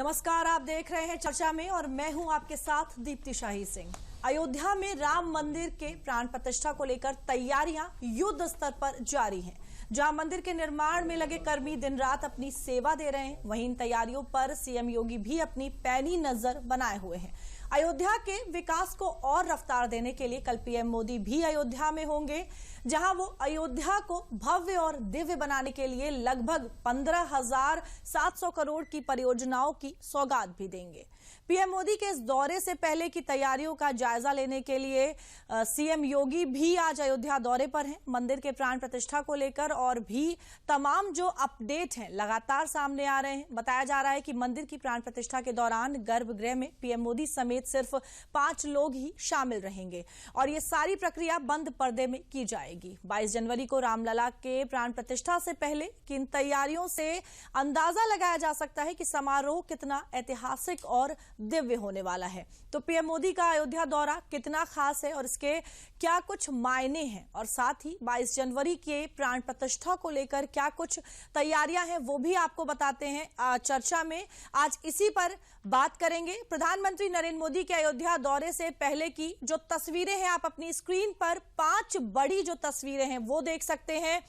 नमस्कार, आप देख रहे हैं चर्चा में और मैं हूं आपके साथ दीप्ति शाही सिंह। अयोध्या में राम मंदिर के प्राण प्रतिष्ठा को लेकर तैयारियां युद्ध स्तर पर जारी हैं। जहां मंदिर के निर्माण में लगे कर्मी दिन रात अपनी सेवा दे रहे हैं, वहीं इन तैयारियों पर सीएम योगी भी अपनी पैनी नजर बनाए हुए हैं। अयोध्या के विकास को और रफ्तार देने के लिए कल पीएम मोदी भी अयोध्या में होंगे, जहां वो अयोध्या को भव्य और दिव्य बनाने के लिए लगभग 15,700 करोड़ की परियोजनाओं की सौगात भी देंगे। पीएम मोदी के इस दौरे से पहले की तैयारियों का जायजा लेने के लिए सीएम योगी भी आज अयोध्या दौरे पर हैं। मंदिर के प्राण प्रतिष्ठा को लेकर और भी तमाम जो अपडेट हैं लगातार सामने आ रहे हैं। बताया जा रहा है कि मंदिर की प्राण प्रतिष्ठा के दौरान गर्भगृह में पीएम मोदी समेत सिर्फ 5 लोग ही शामिल रहेंगे और ये सारी प्रक्रिया बंद पर्दे में की जाएगी। 22 जनवरी को रामलला के प्राण प्रतिष्ठा से पहले की इन तैयारियों से अंदाजा लगाया जा सकता है कि समारोह कितना ऐतिहासिक और दिव्य होने वाला है। तो पीएम मोदी का अयोध्या दौरा कितना खास है और इसके क्या कुछ मायने हैं, और साथ ही 22 जनवरी के प्राण प्रतिष्ठा को लेकर क्या कुछ तैयारियां हैं, वो भी आपको बताते हैं चर्चा में। आज इसी पर बात करेंगे। प्रधानमंत्री नरेंद्र मोदी के अयोध्या दौरे से पहले की जो तस्वीरें हैं, आप अपनी स्क्रीन पर 5 बड़ी जो तस्वीरें हैं वो देख सकते हैं।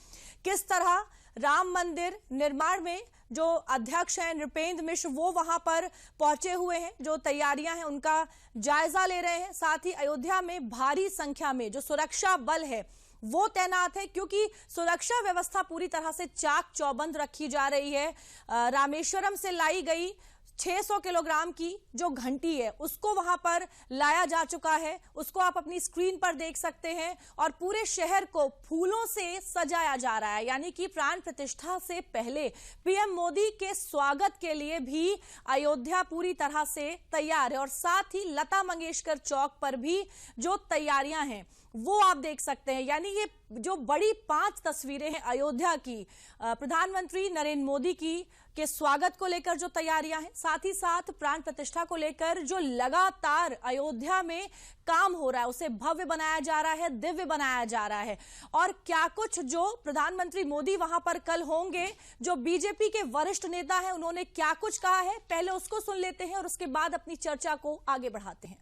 किस तरह राम मंदिर निर्माण में जो अध्यक्ष हैं नृपेंद्र मिश्र, वो वहां पर पहुंचे हुए हैं, जो तैयारियां हैं उनका जायजा ले रहे हैं। साथ ही अयोध्या में भारी संख्या में जो सुरक्षा बल है वो तैनात है, क्योंकि सुरक्षा व्यवस्था पूरी तरह से चाक चौबंद रखी जा रही है। रामेश्वरम से लाई गई 600 किलोग्राम की जो घंटी है उसको वहां पर लाया जा चुका है, उसको आप अपनी स्क्रीन पर देख सकते हैं। और पूरे शहर को फूलों से सजाया जा रहा है, यानी कि प्राण प्रतिष्ठा से पहले पीएम मोदी के स्वागत के लिए भी अयोध्या पूरी तरह से तैयार है। और साथ ही लता मंगेशकर चौक पर भी जो तैयारियां हैं वो आप देख सकते हैं। यानी ये जो बड़ी 5 तस्वीरें हैं अयोध्या की, प्रधानमंत्री नरेंद्र मोदी की के स्वागत को लेकर जो तैयारियां हैं, साथ ही साथ प्राण प्रतिष्ठा को लेकर जो लगातार अयोध्या में काम हो रहा है, उसे भव्य बनाया जा रहा है, दिव्य बनाया जा रहा है। और क्या कुछ जो प्रधानमंत्री मोदी वहां पर कल होंगे, जो बीजेपी के वरिष्ठ नेता हैं उन्होंने क्या कुछ कहा है, पहले उसको सुन लेते हैं और उसके बाद अपनी चर्चा को आगे बढ़ाते हैं।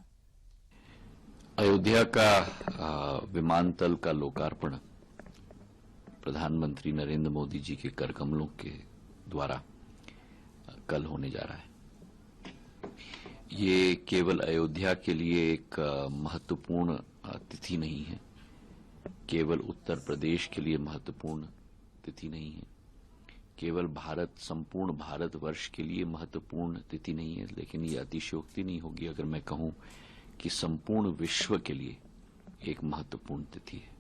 अयोध्या का विमानतल का लोकार्पण प्रधानमंत्री नरेंद्र मोदी जी के कर कमलों के द्वारा कल होने जा रहा है। ये केवल अयोध्या के लिए एक महत्वपूर्ण तिथि नहीं है, केवल उत्तर प्रदेश के लिए महत्वपूर्ण तिथि नहीं है, केवल संपूर्ण भारतवर्ष के लिए महत्वपूर्ण तिथि नहीं है, लेकिन ये अतिशयोक्ति नहीं होगी अगर मैं कहूं कि संपूर्ण विश्व के लिए एक महत्वपूर्ण तिथि है।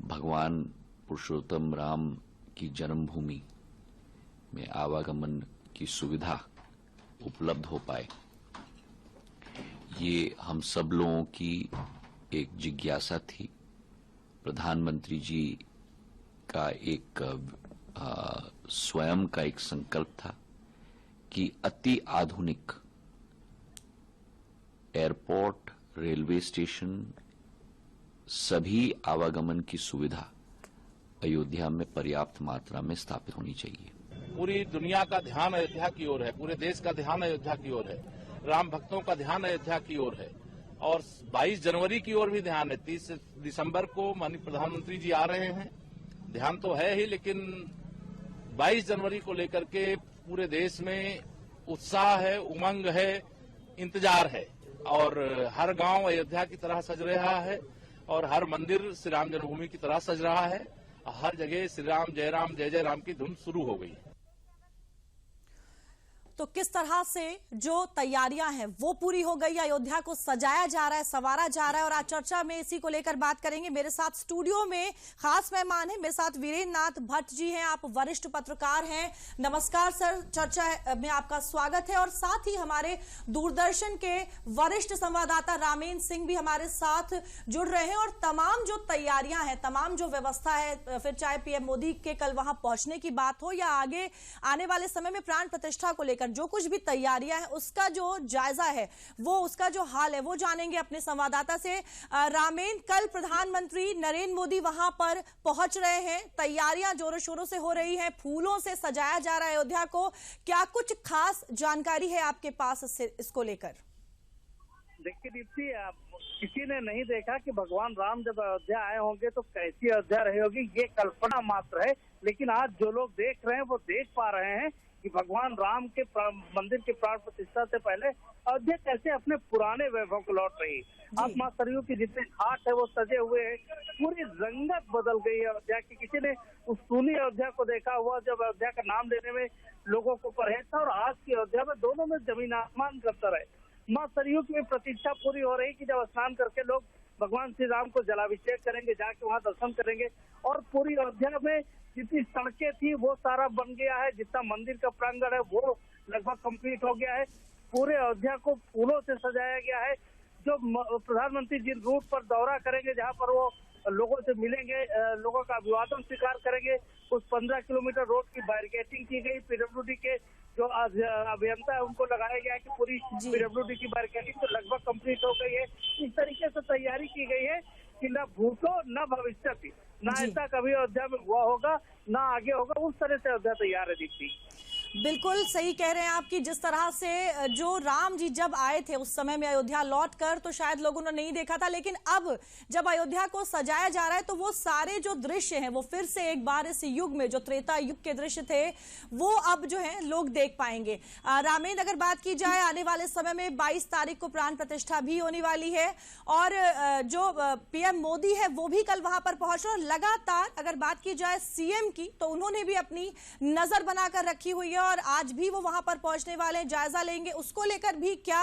भगवान पुरुषोत्तम राम की जन्मभूमि में आवागमन की सुविधा उपलब्ध हो पाए, ये हम सब लोगों की एक जिज्ञासा थी। प्रधानमंत्री जी का एक स्वयं का एक संकल्प था कि अति आधुनिक एयरपोर्ट, रेलवे स्टेशन, सभी आवागमन की सुविधा अयोध्या में पर्याप्त मात्रा में स्थापित होनी चाहिए। पूरी दुनिया का ध्यान अयोध्या की ओर है, पूरे देश का ध्यान अयोध्या की ओर है, राम भक्तों का ध्यान अयोध्या की ओर है और 22 जनवरी की ओर भी ध्यान है। 30 दिसंबर को माननीय प्रधानमंत्री जी आ रहे हैं, ध्यान तो है ही, लेकिन 22 जनवरी को लेकर के पूरे देश में उत्साह है, उमंग है, इंतजार है और हर गांव अयोध्या की तरह सज रहा है और हर मंदिर श्री राम जन्मभूमि की तरह सज रहा है। हर जगह श्री राम जय जय राम की धुन शुरू हो गई है। तो किस तरह से जो तैयारियां हैं वो पूरी हो गई, अयोध्या को सजाया जा रहा है, संवारा जा रहा है, और आज चर्चा में इसी को लेकर बात करेंगे। मेरे साथ स्टूडियो में खास मेहमान हैं, मेरे साथ वीरेंद्र नाथ भट्ट जी हैं, आप वरिष्ठ पत्रकार हैं। नमस्कार सर, चर्चा में आपका स्वागत है। और साथ ही हमारे दूरदर्शन के वरिष्ठ संवाददाता रामेंद्र सिंह भी हमारे साथ जुड़ रहे हैं। और तमाम जो तैयारियां हैं, तमाम जो व्यवस्था है, फिर चाहे पीएम मोदी के कल वहां पहुंचने की बात हो या आगे आने वाले समय में प्राण प्रतिष्ठा को लेकर लेकर जो कुछ भी तैयारियां हैं उसका जो जायजा है, वो उसका जो हाल है वो जानेंगे अपने संवाददाता से। रामेन, कल प्रधानमंत्री नरेंद्र मोदी वहां पर पहुंच रहे हैं, तैयारियां जोरों शोरों से हो रही हैं, फूलों से सजाया जा रहा है अयोध्या को। क्या कुछ खास जानकारी है आपके पास इसको लेकर? देखिए दीप्ति, किसी ने नहीं देखा कि भगवान राम जब अयोध्या आए होंगे तो कैसी अयोध्या रही होगी, ये कल्पना मात्र है। लेकिन आज जो लोग देख रहे हैं वो देख पा रहे हैं कि भगवान राम के मंदिर की प्राण प्रतिष्ठा से पहले अयोध्या कैसे अपने पुराने वैभव को लौट रही। अब मां सरयू की जितने घाट है वो सजे हुए हैं, पूरी रंगत बदल गई है अयोध्या की। किसी ने उस सूनी अयोध्या को देखा हुआ जब अयोध्या का नाम लेने में लोगों को परहेज था, और आज की अयोध्या में दोनों में जमीन आसमान का अंतर है। मां सरयू की प्रतीक्षा पूरी हो रही कि जब स्नान करके लोग भगवान श्री राम को जलाभिषेक करेंगे, जाके वहां दर्शन करेंगे, और पूरी अयोध्या में जितनी सड़कें थी वो सारा बन गया है, जितना मंदिर का प्रांगण है वो लगभग कंप्लीट हो गया है। पूरे अयोध्या को फूलों से सजाया गया है। जो प्रधानमंत्री जिन रूट पर दौरा करेंगे, जहाँ पर वो लोगों से मिलेंगे, लोगों का अभिवादन स्वीकार करेंगे, उस 15 किलोमीटर रोड की बैरिकेडिंग की गई। पीडब्ल्यूडी के जो अभियंता है उनको लगाया गया है कि पूरी पीडब्ल्यूडी की बैरिकेडिंग तो लगभग कंप्लीट हो गई है। इस तरीके से तैयारी की गई है कि न भूतो न भविष्यति, ना ऐसा कभी अयोध्या में हुआ होगा ना आगे होगा, उस तरह से अयोध्या तैयार है। दीप्ति, बिल्कुल सही कह रहे हैं आप कि जिस तरह से जो राम जी जब आए थे उस समय में अयोध्या लौटकर, तो शायद लोगों ने नहीं देखा था, लेकिन अब जब अयोध्या को सजाया जा रहा है तो वो सारे जो दृश्य हैं वो फिर से एक बार इस युग में जो त्रेता युग के दृश्य थे वो अब जो है लोग देख पाएंगे। रामेन, अगर बात की जाए आने वाले समय में 22 तारीख को प्राण प्रतिष्ठा भी होने वाली है, और जो पीएम मोदी है वो भी कल वहां पर पहुंच रहे, और लगातार अगर बात की जाए सीएम की तो उन्होंने भी अपनी नजर बनाकर रखी हुई है और आज भी वो वहां पर पहुंचने वाले हैं, जायजा लेंगे। उसको लेकर भी क्या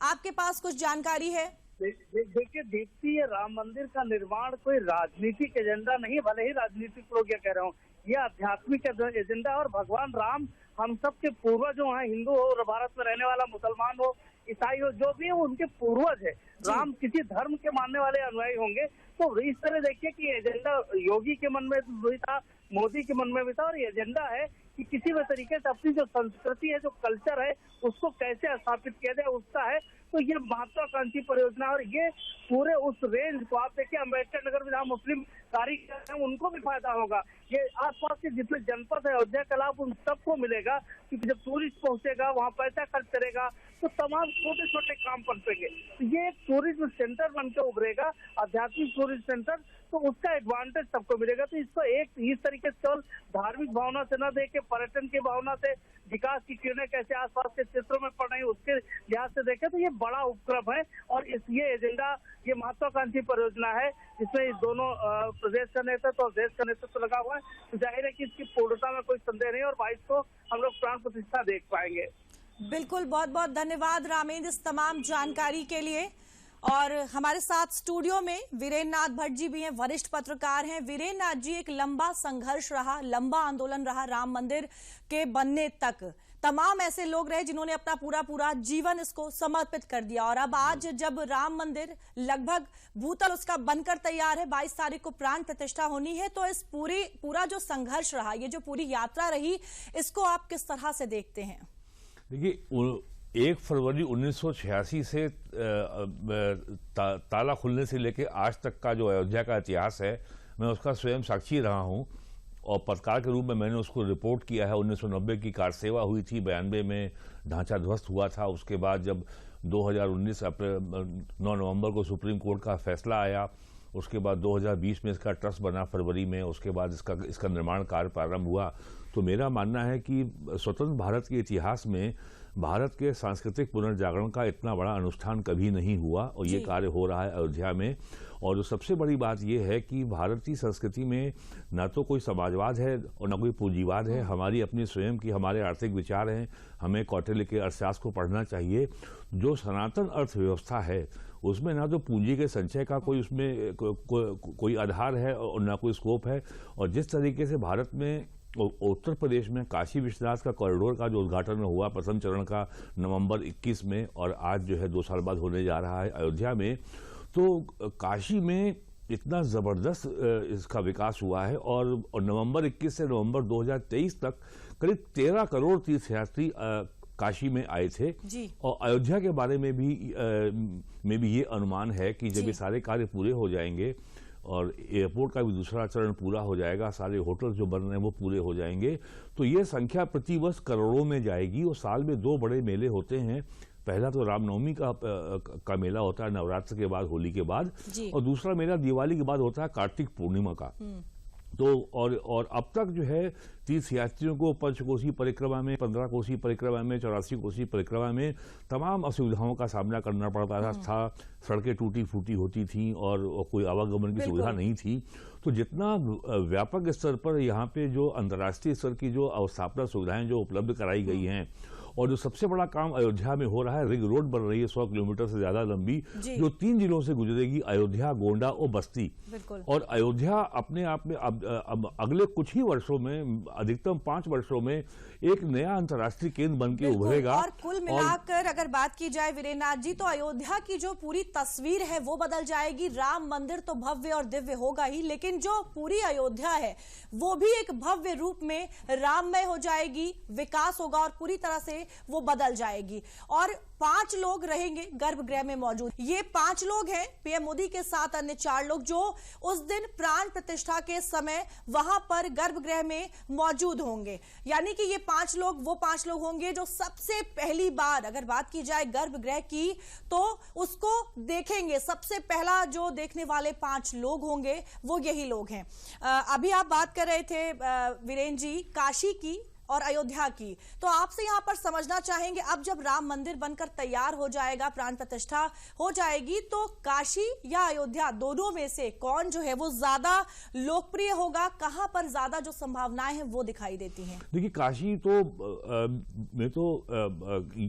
आपके पास कुछ जानकारी है? देखिए दीप्ति, ये राम मंदिर का निर्माण कोई राजनीतिक एजेंडा नहीं, भले ही राजनीतिक लोग ये कह रहे हो, ये आध्यात्मिक एजेंडा। और भगवान राम हम सब के पूर्वज जो हैं, हिंदू हो, भारत में रहने वाला मुसलमान हो, ईसाई हो, जो भी है उनके पूर्वज है। राम किसी धर्म के मानने वाले अनुयायी होंगे, तो इस तरह देखिए कि एजेंडा योगी के मन में भी था, मोदी के मन में भी था, और ये एजेंडा है कि किसी भी तरीके से अपनी जो संस्कृति है, जो कल्चर है, उसको कैसे स्थापित किया जाए, उसका है। तो ये महत्वाकांक्षी परियोजना, और ये पूरे उस रेंज को आप देखिए, अम्बेडकर नगर में जहाँ मुस्लिम कारीगर हैं उनको भी फायदा होगा। ये आसपास के जितने जनपद है अयोध्या का लाभ उन सबको मिलेगा, क्योंकि जब टूरिस्ट पहुंचेगा वहाँ पैसा खर्च करेगा तो तमाम छोटे छोटे काम पनपेंगे। तो ये एक टूरिज्म सेंटर बनकर उभरेगा, आध्यात्मिक टूरिस्ट सेंटर, तो उसका एडवांटेज सबको मिलेगा। तो इसको एक इस तरीके से केवल धार्मिक भावना से न देखे, पर्यटन की भावना से, विकास की किरणें कैसे आसपास के क्षेत्रों में पड़ रही है उसके लिहाज से देखे, तो ये बड़ा उपक्रम है। और ये एजेंडा, ये महत्वाकांक्षी परियोजना है जिसमें दोनों प्रदेश का नेतृत्व और देश का नेतृत्व लगा हुआ है। तो जाहिर है कि इसकी पूर्णता में कोई संदेह नहीं, और 22 को हम लोग प्राण प्रतिष्ठा देख पाएंगे। बिल्कुल, बहुत बहुत धन्यवाद रामेंद्र इस तमाम जानकारी के लिए। और हमारे साथ स्टूडियो में वीरेंद्र नाथ भट्ट जी भी हैं, वरिष्ठ पत्रकार हैं। वीरेंद्र नाथ जी, एक लंबा संघर्ष रहा, लंबा आंदोलन रहा राम मंदिर के बनने तक। तमाम ऐसे लोग रहे जिन्होंने अपना पूरा जीवन इसको समर्पित कर दिया, और अब आज जब राम मंदिर लगभग भूतल उसका बनकर तैयार है, 22 तारीख को प्राण प्रतिष्ठा होनी है, तो इस पूरा जो संघर्ष रहा, ये जो पूरी यात्रा रही, इसको आप किस तरह से देखते हैं? देखिए, 1 फरवरी 1986 से ताला खुलने से लेकर आज तक का जो अयोध्या का इतिहास है, मैं उसका स्वयं साक्षी रहा हूं, और पत्रकार के रूप में मैंने उसको रिपोर्ट किया है। 1990 की कार सेवा हुई थी, 92 में ढांचा ध्वस्त हुआ था। उसके बाद जब 2019 अप्रैल 9 नवंबर को सुप्रीम कोर्ट का फैसला आया, उसके बाद 2020 में इसका ट्रस्ट बना फरवरी में, उसके बाद इसका निर्माण कार्य प्रारंभ हुआ। तो मेरा मानना है कि स्वतंत्र भारत के इतिहास में भारत के सांस्कृतिक पुनर्जागरण का इतना बड़ा अनुष्ठान कभी नहीं हुआ, और ये कार्य हो रहा है अयोध्या में। और जो सबसे बड़ी बात यह है कि भारतीय संस्कृति में ना तो कोई समाजवाद है और ना कोई पूंजीवाद है। हमारी अपनी स्वयं की हमारे आर्थिक विचार हैं। हमें कौटिल्य के अर्थशास्त्र को पढ़ना चाहिए। जो सनातन अर्थव्यवस्था है उसमें ना तो पूंजी के संचय का कोई उसमें कोई आधार है और ना कोई स्कोप है। और जिस तरीके से भारत में उत्तर प्रदेश में काशी विश्वनाथ का कॉरिडोर का जो उद्घाटन हुआ प्रथम चरण का नवंबर 21 में, और आज जो है 2 साल बाद होने जा रहा है अयोध्या में, तो काशी में इतना जबरदस्त इसका विकास हुआ है। और नवंबर 21 से नवंबर 2023 तक करीब 13 करोड़ तीर्थयात्री काशी में आए थे जी। और अयोध्या के बारे में भी ये अनुमान है कि जब ये सारे कार्य पूरे हो जाएंगे और एयरपोर्ट का भी दूसरा चरण पूरा हो जाएगा, सारे होटल जो बन रहे हैं वो पूरे हो जाएंगे, तो ये संख्या प्रतिवर्ष करोड़ों में जाएगी। और साल में 2 बड़े मेले होते हैं, पहला तो रामनवमी का मेला होता है नवरात्र के बाद, होली के बाद, और दूसरा मेला दिवाली के बाद होता है कार्तिक पूर्णिमा का। तो और अब तक जो है तीर्थयात्रियों को पंचकोसी परिक्रमा में, 15 कोसी परिक्रमा में, 84 कोसी परिक्रमा में तमाम असुविधाओं का सामना करना पड़ता था। सड़कें टूटी फूटी होती थी और कोई आवागमन की सुविधा नहीं थी। तो जितना व्यापक स्तर पर यहाँ पे जो अंतर्राष्ट्रीय स्तर की जो अवस्थापना सुविधाएं जो उपलब्ध कराई गई हैं, और जो सबसे बड़ा काम अयोध्या में हो रहा है, रिंग रोड बन रही है 100 किलोमीटर से ज्यादा लंबी, जो 3 जिलों से गुजरेगी, अयोध्या, गोंडा और बस्ती। और अयोध्या अपने आप में अब अगले कुछ ही वर्षों में, अधिकतम 5 वर्षों में, एक नया अंतर्राष्ट्रीय केंद्र बन के उभरेगा। और कुल मिलाकर अगर बात की जाए वीरेंद्रनाथ जी, तो अयोध्या की जो पूरी तस्वीर है वो बदल जाएगी। राम मंदिर तो भव्य और दिव्य होगा ही, लेकिन जो पूरी अयोध्या है वो भी एक भव्य रूप में राममय हो जाएगी, विकास होगा और पूरी तरह से वो बदल जाएगी। और 5 लोग रहेंगे गर्भगृह में मौजूद। ये 5 लोग हैं, पीएम मोदी के साथ अन्य 4 लोग जो उस दिन प्राण प्रतिष्ठा के समय वहां पर गर्भगृह में मौजूद होंगे। यानी कि ये 5 लोग वो 5 लोग होंगे जो सबसे पहली बार, अगर बात की जाए गर्भगृह की, तो उसको देखेंगे। सबसे पहला जो देखने वाले 5 लोग होंगे वो यही लोग हैं। अभी आप बात कर रहे थे वीरेंद्र जी काशी की और अयोध्या की, तो आपसे यहां पर समझना चाहेंगे, अब जब राम मंदिर बनकर तैयार हो जाएगा, प्राण प्रतिष्ठा हो जाएगी, तो काशी या अयोध्या दोनों में से कौन जो है वो ज्यादा लोकप्रिय होगा? कहां पर ज्यादा जो संभावनाएं हैं वो दिखाई देती हैं? देखिए, काशी तो में तो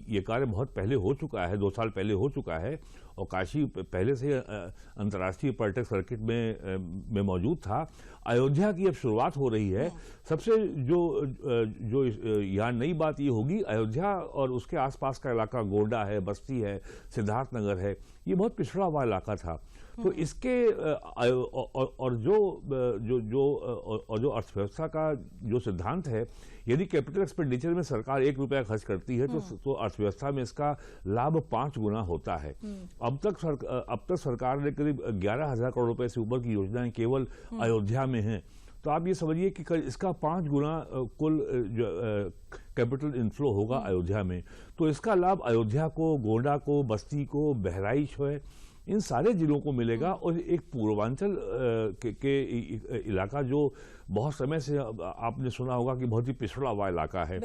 ये कार्य बहुत पहले हो चुका है, 2 साल पहले हो चुका है, और काशी पहले से अंतर्राष्ट्रीय पर्यटक सर्किट में मौजूद था। अयोध्या की अब शुरुआत हो रही है। सबसे जो यहाँ नई बात ये होगी, अयोध्या और उसके आसपास का इलाका, गोंडा है, बस्ती है, सिद्धार्थनगर है, ये बहुत पिछड़ा हुआ इलाका था। तो इसके और जो अर्थव्यवस्था का जो सिद्धांत है, यदि कैपिटल एक्सपेंडिचर में सरकार 1 रुपया खर्च करती है तो अर्थव्यवस्था में इसका लाभ 5 गुना होता है। अब तक सरकार ने करीब 11,000 करोड़ रुपए से ऊपर की योजनाएं केवल अयोध्या में हैं। तो आप ये समझिए कि इसका 5 गुना कुल कैपिटल इनफ्लो होगा अयोध्या में। तो इसका लाभ अयोध्या को, गोंडा को, बस्ती को, बहराइच है, इन सारे जिलों को मिलेगा। और एक पूर्वांचल के इलाका जो बहुत समय से आपने सुना होगा कि बहुत ही पिछड़ा हुआ इलाका है,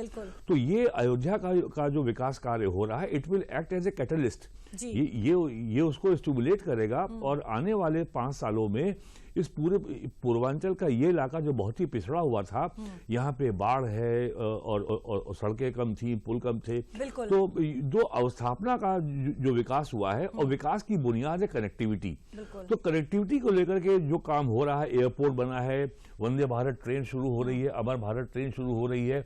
तो ये अयोध्या का जो विकास कार्य हो रहा है, it will act as a catalyst. ये उसको स्टिमुलेट करेगा और आने वाले 5 सालों में इस पूरे पूर्वांचल का ये इलाका जो बहुत ही पिछड़ा हुआ था, यहाँ पे बाढ़ है और सड़कें कम थी, पुल कम थे, तो जो अवस्थापना का जो विकास हुआ है, और विकास की बुनियाद है कनेक्टिविटी। तो कनेक्टिविटी को लेकर के जो काम हो रहा है, एयरपोर्ट बना है, वंदे भारत ट्रेन शुरू हो रही है, अमर भारत ट्रेन शुरू हो रही है,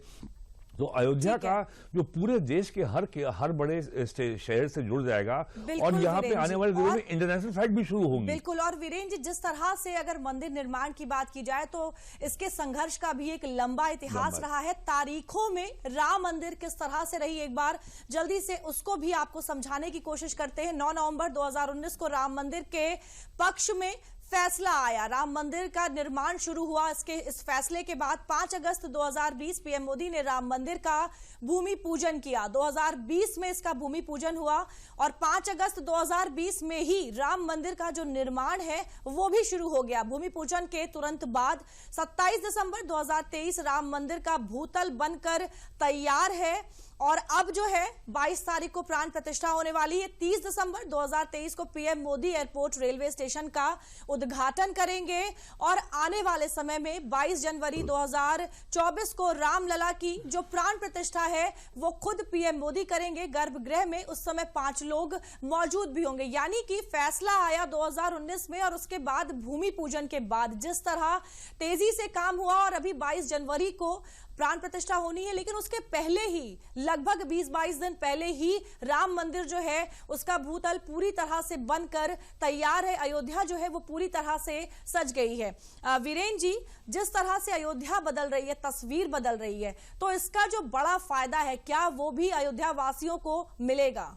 तो अयोध्या का जो पूरे देश के हर बड़े शहर से जुड़ जाएगा, और यहाँ पे आने वाले दिनों में इंटरनेशनल फ्लाइट भी शुरू होंगी। बिल्कुल। और वीरेंद्र जी, जिस तरह से अगर मंदिर निर्माण की बात की जाए तो इसके संघर्ष का भी एक लंबा इतिहास रहा है। तारीखों में राम मंदिर किस तरह से रही, एक बार जल्दी से उसको भी आपको समझाने की कोशिश करते हैं। 9 नवंबर 2019 को राम मंदिर के पक्ष में फैसला आया, राम मंदिर का निर्माण शुरू हुआ। इस फैसले के बाद 5 अगस्त 2020 पीएम मोदी ने राम मंदिर का भूमि पूजन किया। 2020 में इसका भूमि पूजन हुआ और 5 अगस्त 2020 में ही राम मंदिर का जो निर्माण है वो भी शुरू हो गया। भूमि पूजन के तुरंत बाद 27 दिसंबर 2023 राम मंदिर का भूतल बनकर तैयार है और अब जो है 22 तारीख को प्राण प्रतिष्ठा होने वाली है। 30 दिसंबर 2023 को PM Modi airport railway station का उद्घाटन करेंगे और आने वाले समय में 22 जनवरी 2024 को रामलला की जो प्राण प्रतिष्ठा है वो खुद पीएम मोदी करेंगे गर्भगृह में। उस समय 5 लोग मौजूद भी होंगे। यानी कि फैसला आया 2019 में और उसके बाद भूमि पूजन के बाद जिस तरह तेजी से काम हुआ और अभी 22 जनवरी को प्राण प्रतिष्ठा होनी है, लेकिन उसके पहले ही लगभग 20-22 दिन पहले ही राम मंदिर जो है उसका भूतल पूरी तरह से बनकर तैयार है। अयोध्या जो है वो पूरी तरह से सज गई है। वीरेन जी, जिस तरह से अयोध्या बदल रही है, तस्वीर बदल रही है, तो इसका जो बड़ा फायदा है क्या वो भी अयोध्या वासियों को मिलेगा?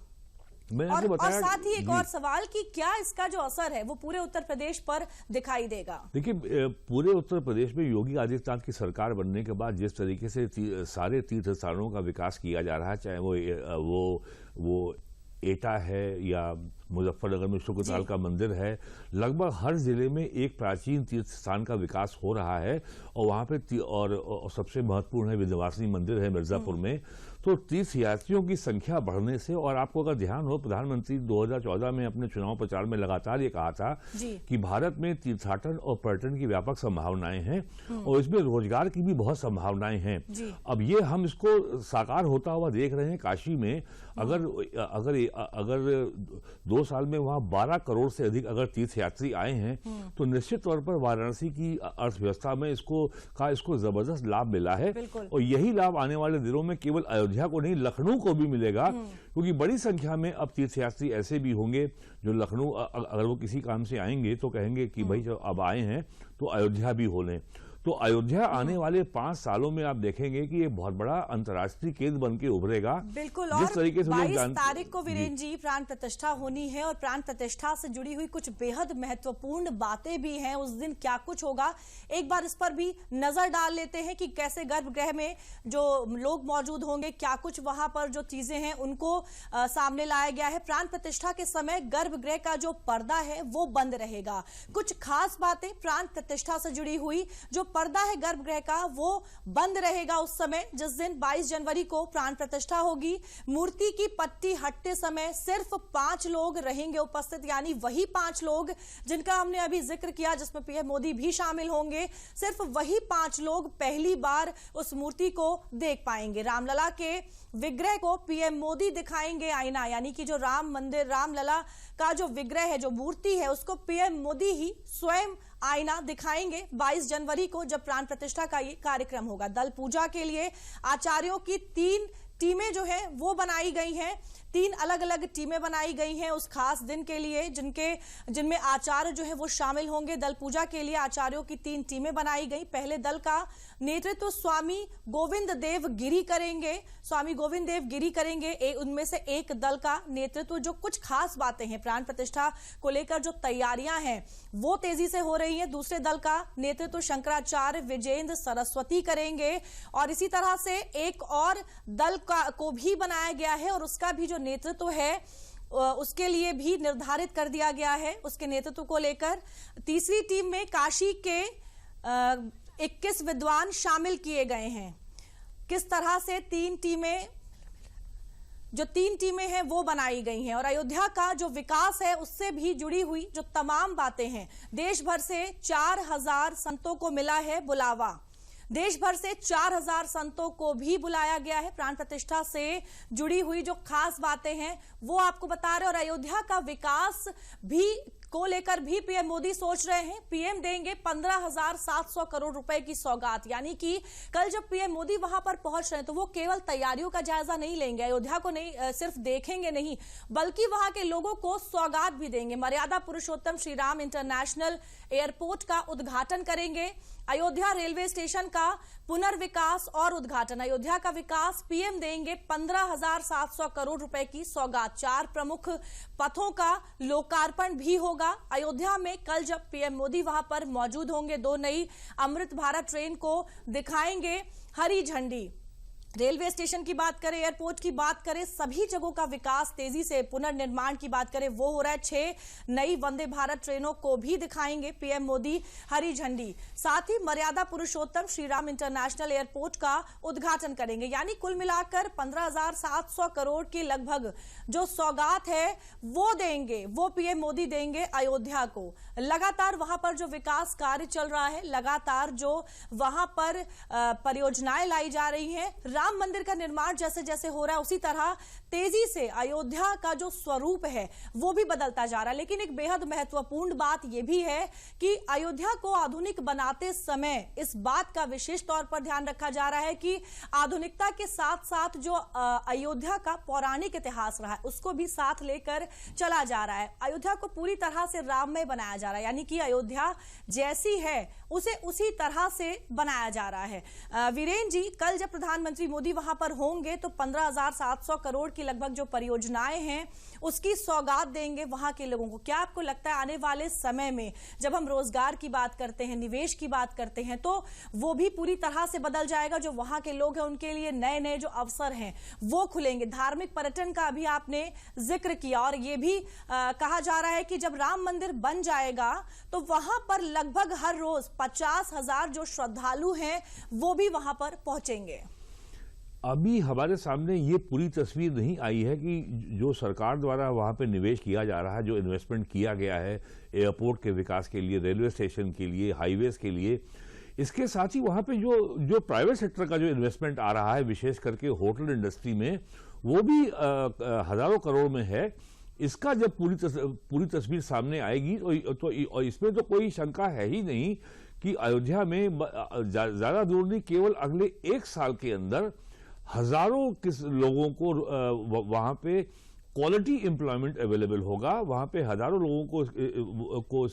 और साथ ही एक और सवाल कि क्या इसका जो असर है वो पूरे उत्तर प्रदेश पर दिखाई देगा? देखिए, पूरे उत्तर प्रदेश में योगी आदित्यनाथ की सरकार बनने के बाद जिस तरीके से सारे तीर्थ स्थानों का विकास किया जा रहा है, चाहे वो एटा है या मुजफ्फरनगर में शुक्रताल का मंदिर है, लगभग हर जिले में एक प्राचीन तीर्थ स्थान का विकास हो रहा है। और वहां पे और सबसे महत्वपूर्ण है विंध्यवासिनी मंदिर है मिर्जापुर में। तो तीर्थ यात्रियों की संख्या बढ़ने से, और आपको अगर ध्यान हो, प्रधानमंत्री 2014 में अपने चुनाव प्रचार में लगातार ये कहा था कि भारत में तीर्थाटन और पर्यटन की व्यापक संभावनाएं हैं और इसमें रोजगार की भी बहुत संभावनाएं हैं। अब ये हम इसको साकार होता हुआ देख रहे हैं काशी में। अगर 2 साल में वहां 12 करोड़ से अधिक अगर तीर्थ यात्री आए हैं तो निश्चित तौर पर वाराणसी की अर्थव्यवस्था में इसको जबरदस्त लाभ मिला है। और यही लाभ आने वाले दिनों में केवल अयोध्या को नहीं, लखनऊ को भी मिलेगा, क्योंकि बड़ी संख्या में अब तीर्थयात्री ऐसे भी होंगे जो लखनऊ अगर वो किसी काम से आएंगे तो कहेंगे कि भाई जब अब आए हैं तो अयोध्या भी हो लें। तो अयोध्या आने वाले 5 सालों में आप देखेंगे कि ये बहुत बड़ा अंतर्राष्ट्रीय केंद्र बन के उभरेगा। बिल्कुल। जिस और तरीके से 22 तारीख को वीरेन जी प्राण प्रतिष्ठा होनी है और प्राण प्रतिष्ठा से जुड़ी हुई कुछ बेहद महत्वपूर्ण बातें भी हैं। उस दिन क्या कुछ होगा, एक बार इस पर भी नजर डाल लेते हैं कि कैसे गर्भगृह में जो लोग मौजूद होंगे, क्या कुछ वहां पर जो चीजें हैं उनको सामने लाया गया है। प्राण प्रतिष्ठा के समय गर्भगृह का जो पर्दा है वो बंद रहेगा। कुछ खास बातें प्राण प्रतिष्ठा से जुड़ी हुई, जो पर्दा है गर्भगृह का वो बंद रहेगा उस समय जिस दिन 22 जनवरी को प्राण प्रतिष्ठा होगी। मूर्ति की पट्टी हटते समय सिर्फ 5 लोग रहेंगे उपस्थित, यानी वही 5 लोग जिनका हमने अभी जिक्र किया, जिसमें पीएम मोदी भी शामिल होंगे। सिर्फ वही 5 लोग पहली बार उस मूर्ति को देख पाएंगे। रामलला के विग्रह को पीएम मोदी दिखाएंगे आईना, यानी कि जो राम मंदिर रामलला का जो विग्रह है, जो मूर्ति है, उसको पीएम मोदी ही स्वयं आईना दिखाएंगे 22 जनवरी को जब प्राण प्रतिष्ठा का ये कार्यक्रम होगा। दल पूजा के लिए आचार्यों की 3 टीमें जो है वो बनाई गई हैं। 3 अलग अलग टीमें बनाई गई हैं उस खास दिन के लिए, जिनमें आचार्य जो है वो शामिल होंगे। दल पूजा के लिए आचार्यों की 3 टीमें बनाई गई। पहले दल का नेतृत्व स्वामी गोविंद देव गिरी करेंगे। उनमें से एक दल का नेतृत्व, जो कुछ खास बातें हैं प्राण प्रतिष्ठा को लेकर, जो तैयारियां हैं वो तेजी से हो रही हैं, दूसरे दल का नेतृत्व शंकराचार्य विजेंद्र सरस्वती करेंगे। और इसी तरह से एक और दल को भी बनाया गया है और उसका भी जो नेतृत्व है उसके लिए भी निर्धारित कर दिया गया है, उसके नेतृत्व को लेकर। तीसरी टीम में काशी के 21 विद्वान शामिल किए गए हैं। किस तरह से 3 टीमें हैं वो बनाई गई हैं। और अयोध्या का जो विकास है उससे भी जुड़ी हुई जो तमाम बातें हैं, देश भर से 4000 संतों को मिला है बुलावा। देश भर से 4000 संतों को भी बुलाया गया है। प्राण प्रतिष्ठा से जुड़ी हुई जो खास बातें हैं वो आपको बता रहे। और अयोध्या का विकास भी को लेकर भी पीएम मोदी सोच रहे हैं। पीएम देंगे 15,700 करोड़ रुपए की सौगात, यानी कि कल जब पीएम मोदी वहां पर पहुंच रहे हैं तो वो केवल तैयारियों का जायजा नहीं लेंगे, अयोध्या को नहीं सिर्फ देखेंगे नहीं, बल्कि वहां के लोगों को सौगात भी देंगे। मर्यादा पुरुषोत्तम श्री राम इंटरनेशनल एयरपोर्ट का उद्घाटन करेंगे। अयोध्या रेलवे स्टेशन का पुनर्विकास और उद्घाटन, अयोध्या का विकास पीएम देंगे 15,700 करोड़ रुपए की सौगात। 4 प्रमुख पथों का लोकार्पण भी होगा अयोध्या में कल जब पीएम मोदी वहां पर मौजूद होंगे। 2 नई अमृत भारत ट्रेन को दिखाएंगे हरी झंडी। रेलवे स्टेशन की बात करें, एयरपोर्ट की बात करें, सभी जगहों का विकास तेजी से पुनर्निर्माण की बात करें वो हो रहा है। 6 नई वंदे भारत ट्रेनों को भी दिखाएंगे पीएम मोदी हरी झंडी। साथ ही मर्यादा पुरुषोत्तम श्री राम इंटरनेशनल एयरपोर्ट का उद्घाटन करेंगे। यानी कुल मिलाकर 15,700 करोड़ की लगभग जो सौगात है वो देंगे, वो पीएम मोदी देंगे अयोध्या को। लगातार वहां पर जो विकास कार्य चल रहा है, लगातार जो वहां पर परियोजनाएं लाई जा रही हैं, राम मंदिर का निर्माण जैसे जैसे हो रहा है उसी तरह तेजी से अयोध्या का जो स्वरूप है वो भी बदलता जा रहा है। लेकिन एक बेहद महत्वपूर्ण बात यह भी है कि अयोध्या को आधुनिक बनाते समय इस बात का विशेष तौर पर ध्यान रखा जा रहा है कि आधुनिकता के साथ साथ जो अयोध्या का पौराणिक इतिहास रहा है उसको भी साथ लेकर चला जा रहा है। अयोध्या को पूरी तरह से राममय बनाया जा रहा है, यानी कि अयोध्या जैसी है उसे उसी तरह से बनाया जा रहा है। वीरेन जी, कल जब प्रधानमंत्री मोदी वहां पर होंगे तो 15,700 करोड़ की लगभग जो परियोजनाएं हैं उसकी सौगात देंगे वहां के लोगों को। क्या आपको लगता है आने वाले समय में जब हम रोजगार की बात करते हैं, निवेश की बात करते हैं, तो वो भी पूरी तरह से बदल जाएगा? जो वहां के लोग हैं उनके लिए नए नए जो अवसर हैं वो खुलेंगे। धार्मिक पर्यटन का भी आपने जिक्र किया और ये भी कहा जा रहा है कि जब राम मंदिर बन जाएगा तो वहां पर लगभग हर रोज 50,000 जो श्रद्धालु हैं वो भी वहां पर पहुंचेंगे। अभी हमारे सामने ये पूरी तस्वीर नहीं आई है कि जो सरकार द्वारा वहाँ पे निवेश किया जा रहा है, जो इन्वेस्टमेंट किया गया है एयरपोर्ट के विकास के लिए, रेलवे स्टेशन के लिए, हाईवेज के लिए, इसके साथ ही वहाँ पे जो प्राइवेट सेक्टर का जो इन्वेस्टमेंट आ रहा है विशेष करके होटल इंडस्ट्री में, वो भी हजारों करोड़ में है। इसका जब पूरी तस्वीर सामने आएगी तो इसमें तो कोई शंका है ही नहीं कि अयोध्या में ज्यादा दूर नहीं, केवल अगले 1 साल के अंदर हजारों लोगों को वहां पे क्वालिटी एम्प्लॉयमेंट अवेलेबल होगा। वहां पे हजारों लोगों को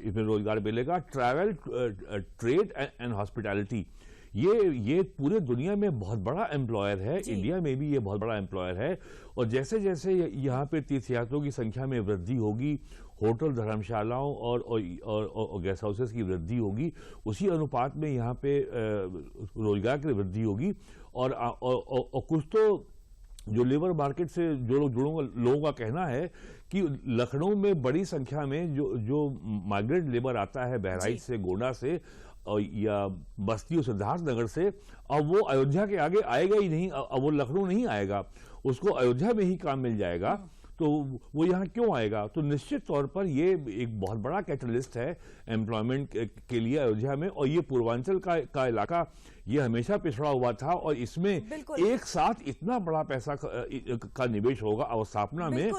इसमें रोजगार मिलेगा। ट्रैवल, ट्रेड एंड हॉस्पिटैलिटी, ये पूरे दुनिया में बहुत बड़ा एम्प्लॉयर है, इंडिया में भी ये बहुत बड़ा एम्प्लॉयर है। और जैसे जैसे यहाँ पे तीर्थयात्रियों की संख्या में वृद्धि होगी, होटल, धर्मशालाओं और गेस्ट हाउसेस की वृद्धि होगी, उसी अनुपात में यहाँ पे रोजगार की वृद्धि होगी। और कुछ तो जो लेबर मार्केट से लोगों का कहना है कि लखनऊ में बड़ी संख्या में जो माइग्रेंट लेबर आता है बहराइच से, गोंडा से या बस्ती और सिद्धार्थनगर से, अब वो अयोध्या के आगे आएगा ही नहीं, अब वो लखनऊ नहीं आएगा, उसको अयोध्या में ही काम मिल जाएगा। तो वो यहाँ क्यों आएगा? तो निश्चित तौर पर ये एक बहुत बड़ा कैटलिस्ट है एम्प्लॉयमेंट के लिए अयोध्या में। और ये पूर्वांचल का इलाका ये हमेशा पिछड़ा हुआ था और इसमें एक साथ इतना बड़ा पैसा का निवेश होगा अवस्थापना में।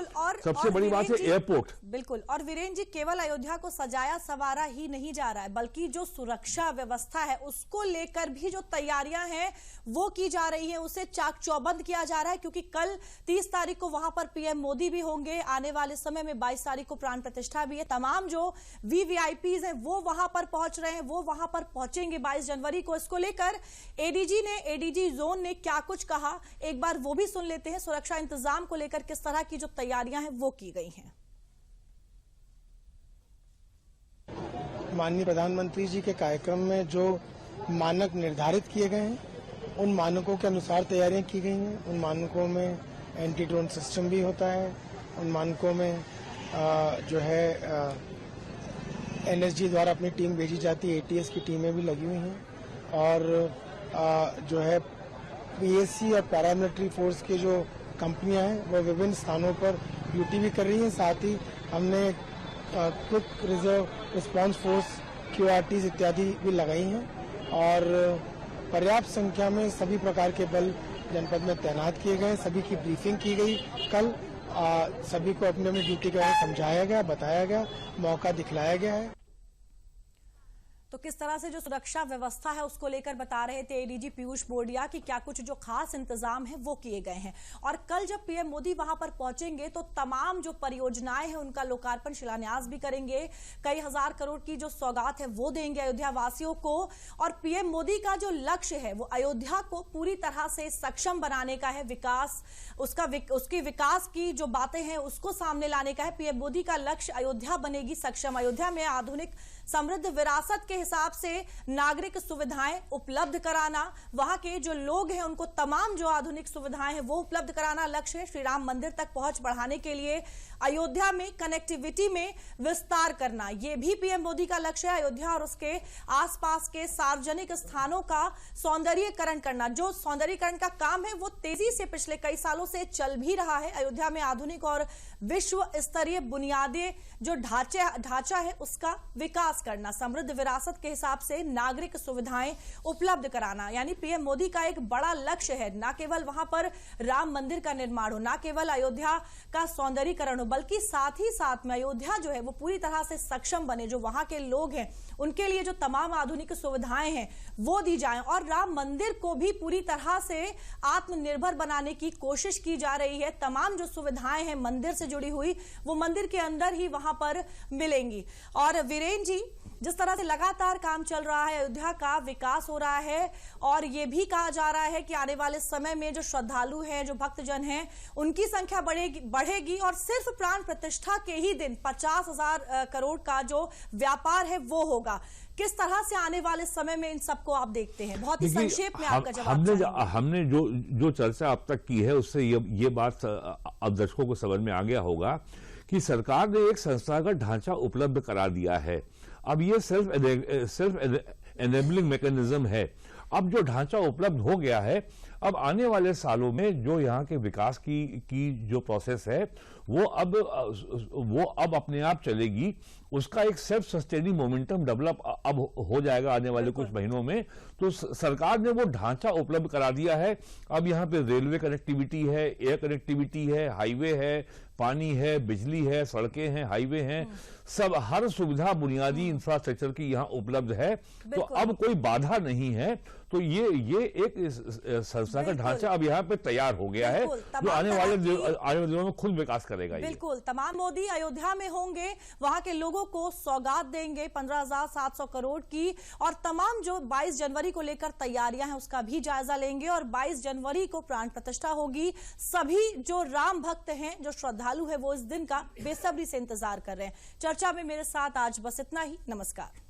सबसे बड़ी बात है एयरपोर्ट। बिल्कुल। और वीरेन जी, केवल अयोध्या को सजाया सवारा ही नहीं जा रहा है, बल्कि जो सुरक्षा व्यवस्था है उसको लेकर भी जो तैयारियां हैं वो की जा रही है, उसे चाक चौबंद किया जा रहा है। क्योंकि कल 30 तारीख को वहां पर पीएम मोदी भी होंगे, आने वाले समय में 22 तारीख को प्राण प्रतिष्ठा भी है। तमाम जो वीवीआईपीज हैं वो वहां पर पहुंच रहे हैं, वो वहां पर पहुंचेंगे 22 जनवरी को। इसको लेकर एडीजी जोन ने क्या कुछ कहा, एक बार वो भी सुन लेते हैं। सुरक्षा इंतजाम को लेकर किस तरह की जो तैयारियां हैं वो की गई हैं। माननीय प्रधानमंत्री जी के कार्यक्रम में जो मानक निर्धारित किए गए हैं उन मानकों के अनुसार तैयारियां की गई हैं। उन मानकों में एंटी ड्रोन सिस्टम भी होता है, उन मानकों में जो है एनएसजी द्वारा अपनी टीम भेजी जाती है, एटीएस की टीमें भी लगी हुई हैं। और जो है पीएससी और पैरामिलिट्री फोर्स के जो कंपनियां हैं वो विभिन्न स्थानों पर ड्यूटी भी कर रही हैं। साथ ही हमने क्विक रिजर्व रिस्पांस फोर्स, क्यूआरटीज इत्यादि भी लगाई हैं और पर्याप्त संख्या में सभी प्रकार के बल जनपद में तैनात किए गए। सभी की ब्रीफिंग की गई कल, सभी को अपनी अपनी ड्यूटी के बारे में समझाया गया, बताया गया, मौका दिखलाया गया है। तो किस तरह से जो सुरक्षा व्यवस्था है उसको लेकर बता रहे थे एडीजी पीयूष बोर्डिया कि क्या कुछ जो खास इंतजाम है वो किए गए हैं। और कल जब पीएम मोदी वहां पर पहुंचेंगे तो तमाम जो परियोजनाएं हैं उनका लोकार्पण, शिलान्यास भी करेंगे। कई हजार करोड़ की जो सौगात है वो देंगे अयोध्या वासियों को। और पीएम मोदी का जो लक्ष्य है वो अयोध्या को पूरी तरह से सक्षम बनाने का है, विकास उसकी विकास की जो बातें हैं उसको सामने लाने का है। पीएम मोदी का लक्ष्य अयोध्या बनेगी सक्षम। अयोध्या में आधुनिक समृद्ध विरासत के हिसाब से नागरिक सुविधाएं उपलब्ध कराना, वहां के जो लोग हैं उनको तमाम जो आधुनिक सुविधाएं हैं वो उपलब्ध कराना लक्ष्य है। श्री राम मंदिर तक पहुंच बढ़ाने के लिए अयोध्या में कनेक्टिविटी में विस्तार करना, यह भी पीएम मोदी का लक्ष्य है। अयोध्या और उसके आसपास के सार्वजनिक स्थानों का सौंदर्यीकरण करना, जो सौंदर्यीकरण का काम है वो तेजी से पिछले कई सालों से चल भी रहा है। अयोध्या में आधुनिक और विश्व स्तरीय बुनियादी जो ढांचा है उसका विकास करना, समृद्ध विरासत विरासत के हिसाब से नागरिक सुविधाएं उपलब्ध कराना, यानी पीएम मोदी का एक बड़ा लक्ष्य है। न केवल वहां पर राम मंदिर का निर्माण हो, न केवल अयोध्या का सौंदर्यीकरण हो, बल्कि साथ ही साथ में अयोध्या जो है वो पूरी तरह से सक्षम बने। जो वहां के लोग हैं उनके लिए जो तमाम आधुनिक सुविधाएं हैं वो दी जाएं, और राम मंदिर को भी पूरी तरह से आत्मनिर्भर बनाने की कोशिश की जा रही है। तमाम जो सुविधाएं हैं मंदिर से जुड़ी हुई वो मंदिर के अंदर ही वहां पर मिलेंगी। और वीरेन जी, जिस तरह से लगातार काम चल रहा है, अयोध्या का विकास हो रहा है, और ये भी कहा जा रहा है कि आने वाले समय में जो श्रद्धालु हैं, जो भक्तजन हैं, उनकी संख्या बढ़ेगी और सिर्फ प्राण प्रतिष्ठा के ही दिन 50,000 करोड़ का जो व्यापार है वो होगा। किस तरह से आने वाले समय में इन सबको आप देखते हैं? बहुत ही संक्षेप में आपका जवाब। हमने जो चर्चा अब तक की है उससे ये बात अब दर्शकों को समझ में आ गया होगा कि सरकार ने एक संस्थागत ढांचा उपलब्ध करा दिया है। अब ये सेल्फ एनेबलिंग मैकेनिज्म है। अब जो ढांचा उपलब्ध हो गया है, अब आने वाले सालों में जो यहाँ के विकास की जो प्रोसेस है वो अब अपने आप चलेगी। उसका एक सेल्फ सस्टेनिंग मोमेंटम डेवलप अब हो जाएगा आने वाले कुछ महीनों में। तो सरकार ने वो ढांचा उपलब्ध करा दिया है। अब यहाँ पे रेलवे कनेक्टिविटी है, एयर कनेक्टिविटी है, हाईवे है, पानी है, बिजली है, सड़कें हैं, हाईवे हैं, सब हर सुविधा बुनियादी इंफ्रास्ट्रक्चर की यहाँ उपलब्ध है। तो अब कोई बाधा नहीं है। तो ये एक संस्था का ढांचा अब यहाँ पे तैयार हो गया है जो आने वाले दिनों में खुद विकास करेगा। बिल्कुल, तमाम मोदी अयोध्या में होंगे, वहां के लोगों को सौगात देंगे 15,700 करोड़ की, और तमाम जो 22 जनवरी को लेकर तैयारियां हैं उसका भी जायजा लेंगे। और 22 जनवरी को प्राण प्रतिष्ठा होगी। सभी जो राम भक्त हैं, जो श्रद्धालु हैं, वो इस दिन का बेसब्री से इंतजार कर रहे हैं। चर्चा में मेरे साथ आज बस इतना ही। नमस्कार।